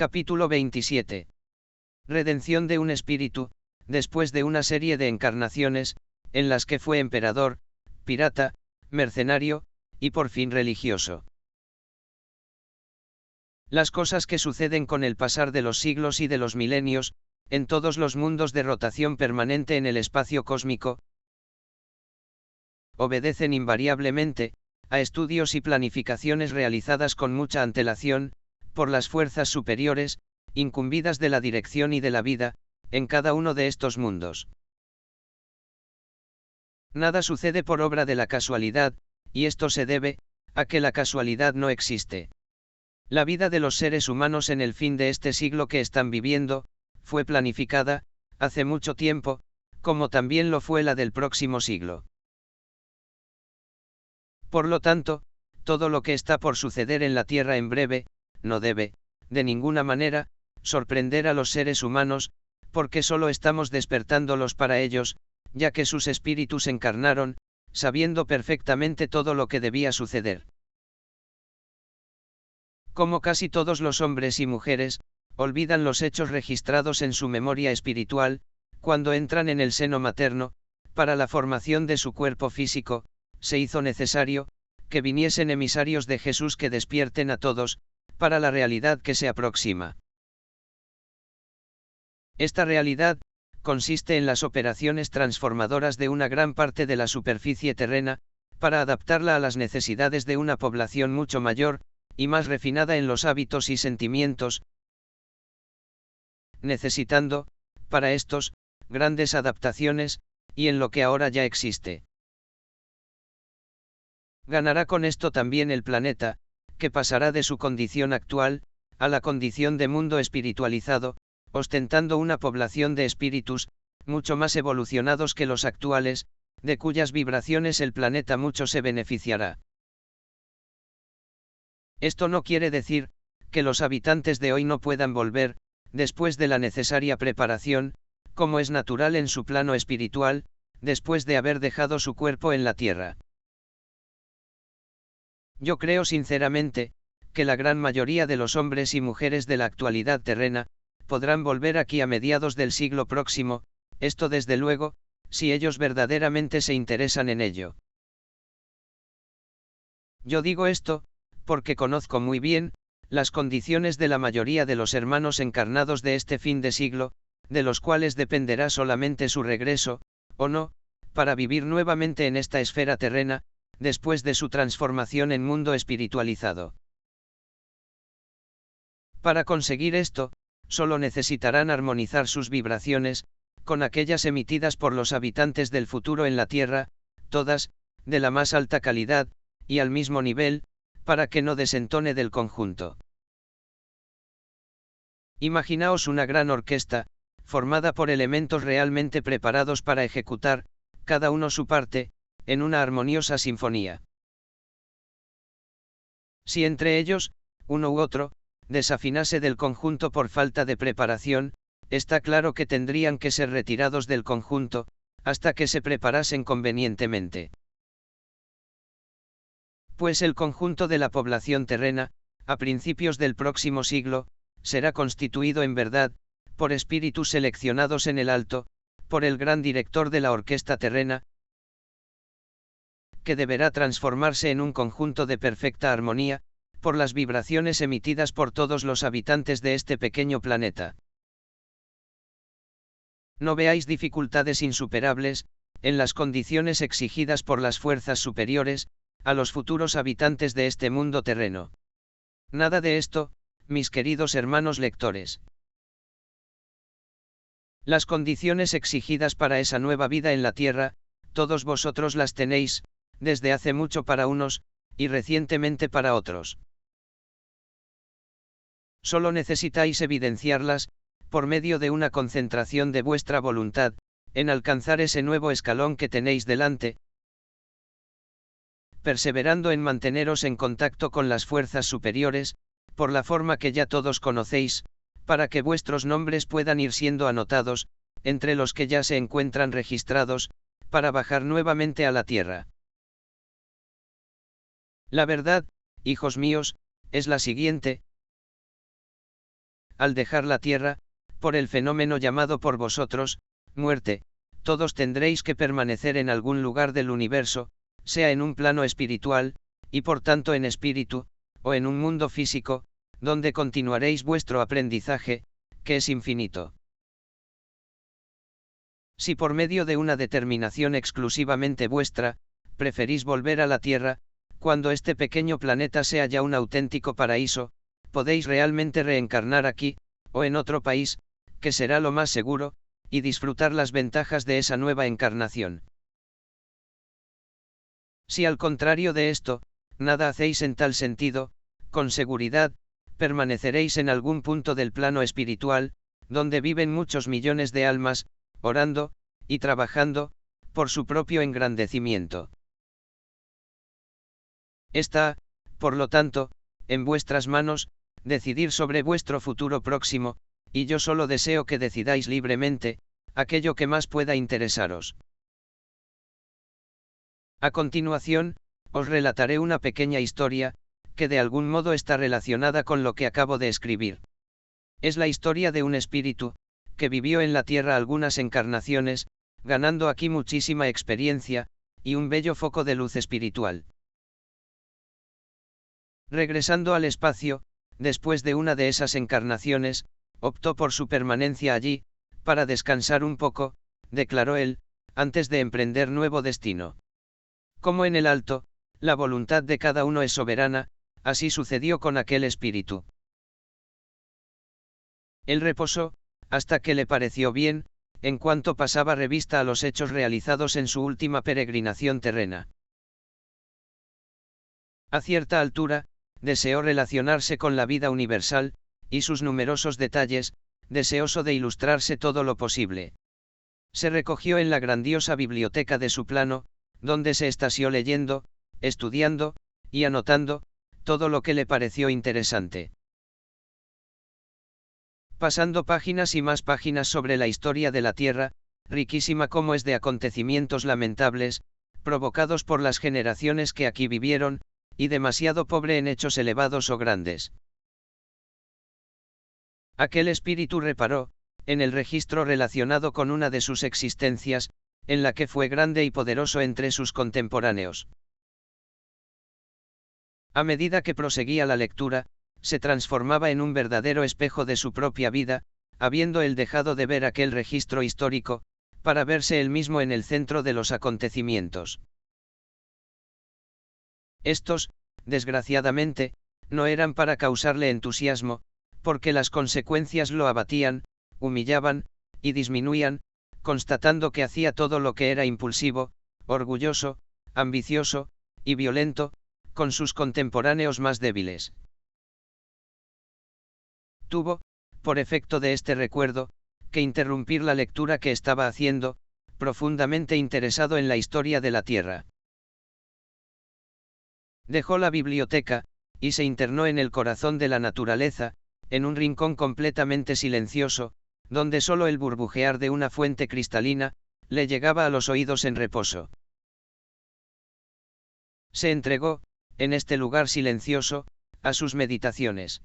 Capítulo 27. Redención de un espíritu, después de una serie de encarnaciones, en las que fue emperador, pirata, mercenario, y por fin religioso. Las cosas que suceden con el pasar de los siglos y de los milenios, en todos los mundos de rotación permanente en el espacio cósmico, obedecen invariablemente, a estudios y planificaciones realizadas con mucha antelación, por las fuerzas superiores, incumbidas de la dirección y de la vida, en cada uno de estos mundos. Nada sucede por obra de la casualidad, y esto se debe, a que la casualidad no existe. La vida de los seres humanos en el fin de este siglo que están viviendo, fue planificada, hace mucho tiempo, como también lo fue la del próximo siglo. Por lo tanto, todo lo que está por suceder en la Tierra en breve, no debe, de ninguna manera, sorprender a los seres humanos, porque solo estamos despertándolos para ellos, ya que sus espíritus encarnaron, sabiendo perfectamente todo lo que debía suceder. Como casi todos los hombres y mujeres, olvidan los hechos registrados en su memoria espiritual, cuando entran en el seno materno, para la formación de su cuerpo físico, se hizo necesario, que viniesen emisarios de Jesús que despierten a todos, para la realidad que se aproxima. Esta realidad, consiste en las operaciones transformadoras de una gran parte de la superficie terrena, para adaptarla a las necesidades de una población mucho mayor, y más refinada en los hábitos y sentimientos, necesitando, para estos, grandes adaptaciones, y en lo que ahora ya existe. Ganará con esto también el planeta, que pasará de su condición actual, a la condición de mundo espiritualizado, ostentando una población de espíritus, mucho más evolucionados que los actuales, de cuyas vibraciones el planeta mucho se beneficiará. Esto no quiere decir, que los habitantes de hoy no puedan volver, después de la necesaria preparación, como es natural en su plano espiritual, después de haber dejado su cuerpo en la tierra. Yo creo sinceramente, que la gran mayoría de los hombres y mujeres de la actualidad terrena, podrán volver aquí a mediados del siglo próximo, esto desde luego, si ellos verdaderamente se interesan en ello. Yo digo esto, porque conozco muy bien, las condiciones de la mayoría de los hermanos encarnados de este fin de siglo, de los cuales dependerá solamente su regreso, o no, para vivir nuevamente en esta esfera terrena, después de su transformación en mundo espiritualizado. Para conseguir esto, solo necesitarán armonizar sus vibraciones, con aquellas emitidas por los habitantes del futuro en la Tierra, todas, de la más alta calidad, y al mismo nivel, para que no desentone del conjunto. Imaginaos una gran orquesta, formada por elementos realmente preparados para ejecutar, cada uno su parte, en una armoniosa sinfonía. Si entre ellos, uno u otro, desafinase del conjunto por falta de preparación, está claro que tendrían que ser retirados del conjunto, hasta que se preparasen convenientemente. Pues el conjunto de la población terrena, a principios del próximo siglo, será constituido en verdad, por espíritus seleccionados en el alto, por el gran director de la orquesta terrena, que deberá transformarse en un conjunto de perfecta armonía, por las vibraciones emitidas por todos los habitantes de este pequeño planeta. No veáis dificultades insuperables, en las condiciones exigidas por las fuerzas superiores, a los futuros habitantes de este mundo terreno. Nada de esto, mis queridos hermanos lectores. Las condiciones exigidas para esa nueva vida en la tierra, todos vosotros las tenéis, desde hace mucho para unos, y recientemente para otros. Solo necesitáis evidenciarlas, por medio de una concentración de vuestra voluntad, en alcanzar ese nuevo escalón que tenéis delante, perseverando en manteneros en contacto con las fuerzas superiores, por la forma que ya todos conocéis, para que vuestros nombres puedan ir siendo anotados, entre los que ya se encuentran registrados, para bajar nuevamente a la tierra. La verdad, hijos míos, es la siguiente. al dejar la tierra, por el fenómeno llamado por vosotros, muerte, todos tendréis que permanecer en algún lugar del universo, sea en un plano espiritual, y por tanto en espíritu, o en un mundo físico, donde continuaréis vuestro aprendizaje, que es infinito. Si por medio de una determinación exclusivamente vuestra, preferís volver a la Tierra, cuando este pequeño planeta sea ya un auténtico paraíso, podéis realmente reencarnar aquí, o en otro país, que será lo más seguro, y disfrutar las ventajas de esa nueva encarnación. Si al contrario de esto, nada hacéis en tal sentido, con seguridad, permaneceréis en algún punto del plano espiritual, donde viven muchos millones de almas, orando, y trabajando, por su propio engrandecimiento. Está, por lo tanto, en vuestras manos, decidir sobre vuestro futuro próximo, y yo solo deseo que decidáis libremente, aquello que más pueda interesaros. A continuación, os relataré una pequeña historia, que de algún modo está relacionada con lo que acabo de escribir. Es la historia de un espíritu, que vivió en la Tierra algunas encarnaciones, ganando aquí muchísima experiencia, y un bello foco de luz espiritual. Regresando al espacio, después de una de esas encarnaciones, optó por su permanencia allí, para descansar un poco, declaró él, antes de emprender nuevo destino. Como en el alto, la voluntad de cada uno es soberana, así sucedió con aquel espíritu. Él reposó, hasta que le pareció bien, en cuanto pasaba revista a los hechos realizados en su última peregrinación terrena. A cierta altura, deseó relacionarse con la vida universal, y sus numerosos detalles, deseoso de ilustrarse todo lo posible. Se recogió en la grandiosa biblioteca de su plano, donde se estació leyendo, estudiando, y anotando, todo lo que le pareció interesante. Pasando páginas y más páginas sobre la historia de la Tierra, riquísima como es de acontecimientos lamentables, provocados por las generaciones que aquí vivieron, y demasiado pobre en hechos elevados o grandes. Aquel espíritu reparó, en el registro relacionado con una de sus existencias, en la que fue grande y poderoso entre sus contemporáneos. A medida que proseguía la lectura, se transformaba en un verdadero espejo de su propia vida, habiendo él dejado de ver aquel registro histórico, para verse él mismo en el centro de los acontecimientos. Estos, desgraciadamente, no eran para causarle entusiasmo, porque las consecuencias lo abatían, humillaban, y disminuían, constatando que hacía todo lo que era impulsivo, orgulloso, ambicioso, y violento, con sus contemporáneos más débiles. Tuvo, por efecto de este recuerdo, que interrumpir la lectura que estaba haciendo, profundamente interesado en la historia de la Tierra. Dejó la biblioteca, y se internó en el corazón de la naturaleza, en un rincón completamente silencioso, donde solo el burbujear de una fuente cristalina, le llegaba a los oídos en reposo. Se entregó, en este lugar silencioso, a sus meditaciones.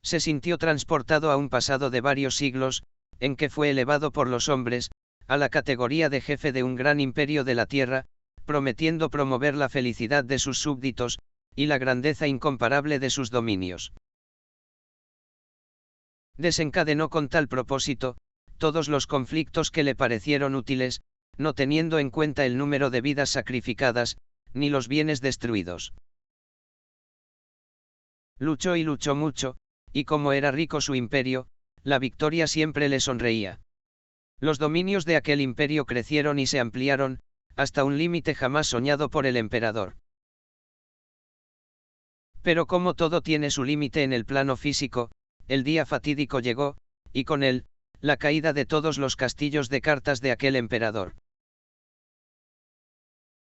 Se sintió transportado a un pasado de varios siglos, en que fue elevado por los hombres, a la categoría de jefe de un gran imperio de la tierra, prometiendo promover la felicidad de sus súbditos, y la grandeza incomparable de sus dominios. Desencadenó con tal propósito, todos los conflictos que le parecieron útiles, no teniendo en cuenta el número de vidas sacrificadas, ni los bienes destruidos. Luchó y luchó mucho, y como era rico su imperio, la victoria siempre le sonreía. Los dominios de aquel imperio crecieron y se ampliaron, hasta un límite jamás soñado por el emperador. Pero como todo tiene su límite en el plano físico, el día fatídico llegó, y con él, la caída de todos los castillos de cartas de aquel emperador.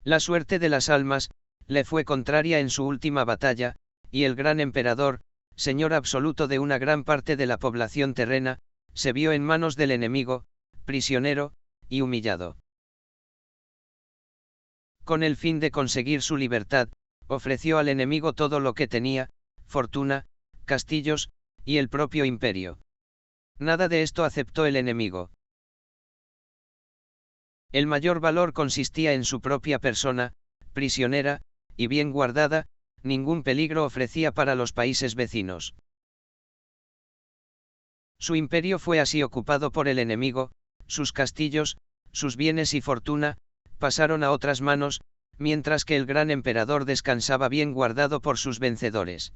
La suerte de las almas, le fue contraria en su última batalla, y el gran emperador, señor absoluto de una gran parte de la población terrena, se vio en manos del enemigo, prisionero, y humillado. Con el fin de conseguir su libertad, ofreció al enemigo todo lo que tenía, fortuna, castillos, y el propio imperio. Nada de esto aceptó el enemigo. El mayor valor consistía en su propia persona, prisionera, y bien guardada, ningún peligro ofrecía para los países vecinos. Su imperio fue así ocupado por el enemigo, sus castillos, sus bienes y fortuna, pasaron a otras manos, mientras que el gran emperador descansaba bien guardado por sus vencedores.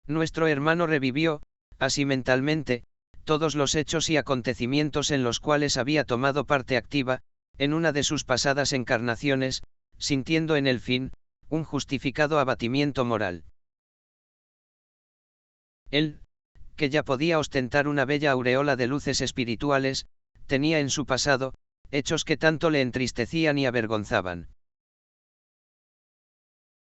Nuestro hermano revivió, así mentalmente, todos los hechos y acontecimientos en los cuales había tomado parte activa, en una de sus pasadas encarnaciones, sintiendo en el fin, un justificado abatimiento moral. Él, que ya podía ostentar una bella aureola de luces espirituales, tenía en su pasado, hechos que tanto le entristecían y avergonzaban.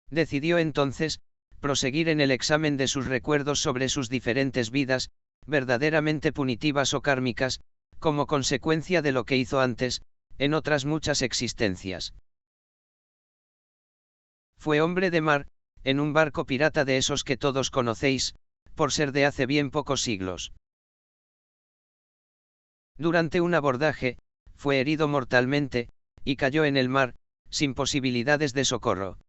Decidió entonces, proseguir en el examen de sus recuerdos sobre sus diferentes vidas, verdaderamente punitivas o kármicas, como consecuencia de lo que hizo antes, en otras muchas existencias. Fue hombre de mar, en un barco pirata de esos que todos conocéis, por ser de hace bien pocos siglos. Durante un abordaje, fue herido mortalmente, y cayó en el mar, sin posibilidades de socorro.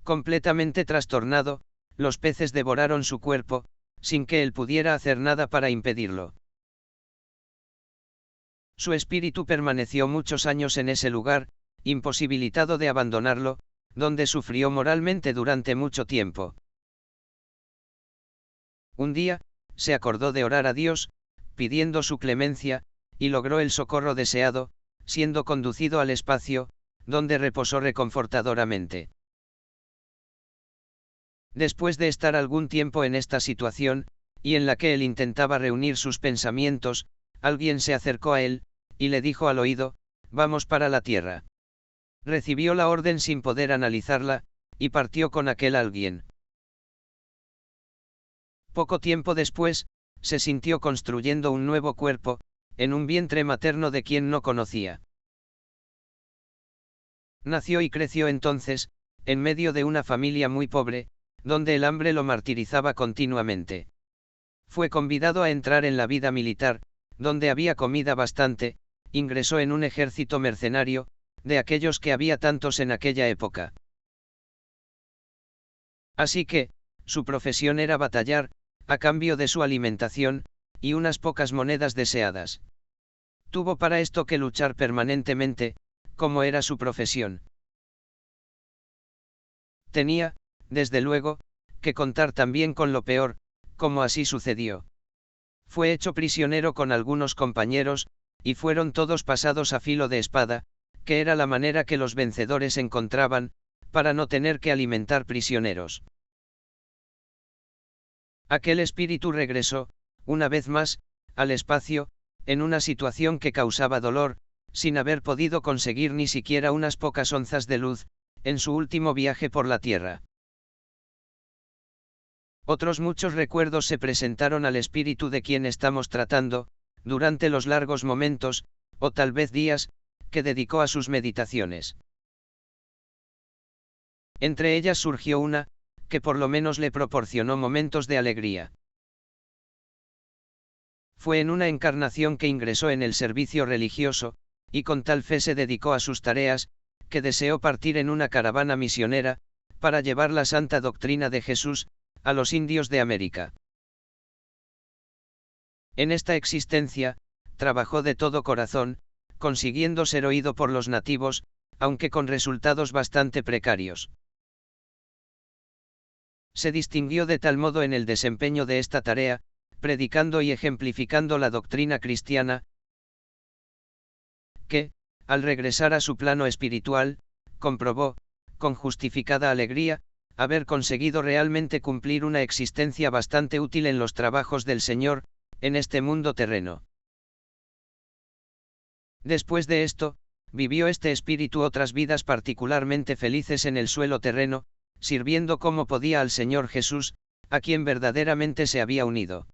Completamente trastornado, los peces devoraron su cuerpo, sin que él pudiera hacer nada para impedirlo. Su espíritu permaneció muchos años en ese lugar, imposibilitado de abandonarlo, donde sufrió moralmente durante mucho tiempo. Un día, se acordó de orar a Dios, pidiendo su clemencia, y logró el socorro deseado, siendo conducido al espacio, donde reposó reconfortadoramente. Después de estar algún tiempo en esta situación, y en la que él intentaba reunir sus pensamientos, alguien se acercó a él, y le dijo al oído: «Vamos para la tierra». Recibió la orden sin poder analizarla, y partió con aquel alguien. Poco tiempo después, se sintió construyendo un nuevo cuerpo, en un vientre materno de quien no conocía. Nació y creció entonces, en medio de una familia muy pobre, donde el hambre lo martirizaba continuamente. Fue convidado a entrar en la vida militar, donde había comida bastante, ingresó en un ejército mercenario, de aquellos que había tantos en aquella época. Así que, su profesión era batallar, a cambio de su alimentación, y unas pocas monedas deseadas. Tuvo para esto que luchar permanentemente, como era su profesión. Tenía, desde luego, que contar también con lo peor, como así sucedió. Fue hecho prisionero con algunos compañeros, y fueron todos pasados a filo de espada, que era la manera que los vencedores encontraban, para no tener que alimentar prisioneros. Aquel espíritu regresó, una vez más, al espacio, en una situación que causaba dolor, sin haber podido conseguir ni siquiera unas pocas onzas de luz, en su último viaje por la Tierra. Otros muchos recuerdos se presentaron al espíritu de quien estamos tratando, durante los largos momentos, o tal vez días, que dedicó a sus meditaciones. Entre ellas surgió una, que por lo menos le proporcionó momentos de alegría. Fue en una encarnación que ingresó en el servicio religioso, y con tal fe se dedicó a sus tareas, que deseó partir en una caravana misionera, para llevar la santa doctrina de Jesús, a los indios de América. En esta existencia, trabajó de todo corazón, consiguiendo ser oído por los nativos, aunque con resultados bastante precarios. Se distinguió de tal modo en el desempeño de esta tarea, predicando y ejemplificando la doctrina cristiana, que, al regresar a su plano espiritual, comprobó, con justificada alegría, haber conseguido realmente cumplir una existencia bastante útil en los trabajos del Señor, en este mundo terreno. Después de esto, vivió este espíritu otras vidas particularmente felices en el suelo terreno, sirviendo como podía al Señor Jesús, a quien verdaderamente se había unido.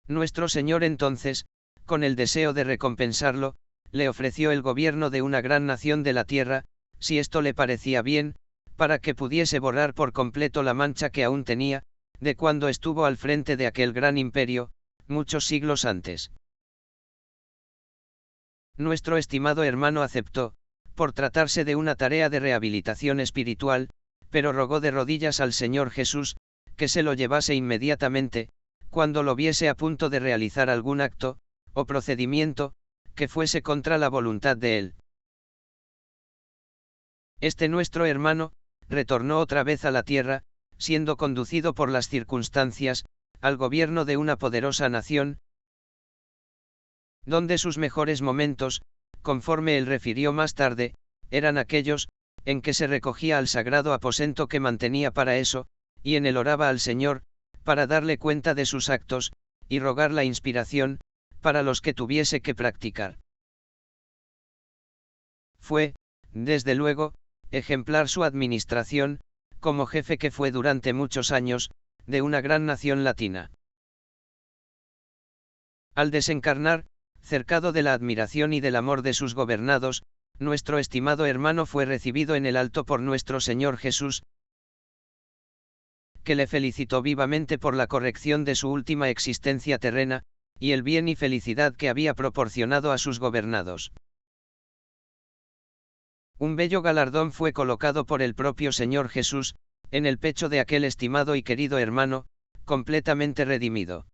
Nuestro Señor entonces, con el deseo de recompensarlo, le ofreció el gobierno de una gran nación de la tierra, si esto le parecía bien, para que pudiese borrar por completo la mancha que aún tenía, de cuando estuvo al frente de aquel gran imperio, muchos siglos antes. Nuestro estimado hermano aceptó, por tratarse de una tarea de rehabilitación espiritual, pero rogó de rodillas al Señor Jesús, que se lo llevase inmediatamente, cuando lo viese a punto de realizar algún acto, o procedimiento, que fuese contra la voluntad de él. Este nuestro hermano, retornó otra vez a la tierra, siendo conducido por las circunstancias, al gobierno de una poderosa nación, donde sus mejores momentos, conforme él refirió más tarde, eran aquellos, en que se recogía al sagrado aposento que mantenía para eso, y en él oraba al Señor, para darle cuenta de sus actos, y rogar la inspiración, para los que tuviese que practicar. Fue, desde luego, ejemplar su administración, como jefe que fue durante muchos años, de una gran nación latina. Al desencarnar, cercado de la admiración y del amor de sus gobernados, nuestro estimado hermano fue recibido en el alto por nuestro Señor Jesús, que le felicitó vivamente por la corrección de su última existencia terrena, y el bien y felicidad que había proporcionado a sus gobernados. Un bello galardón fue colocado por el propio Señor Jesús, en el pecho de aquel estimado y querido hermano, completamente redimido.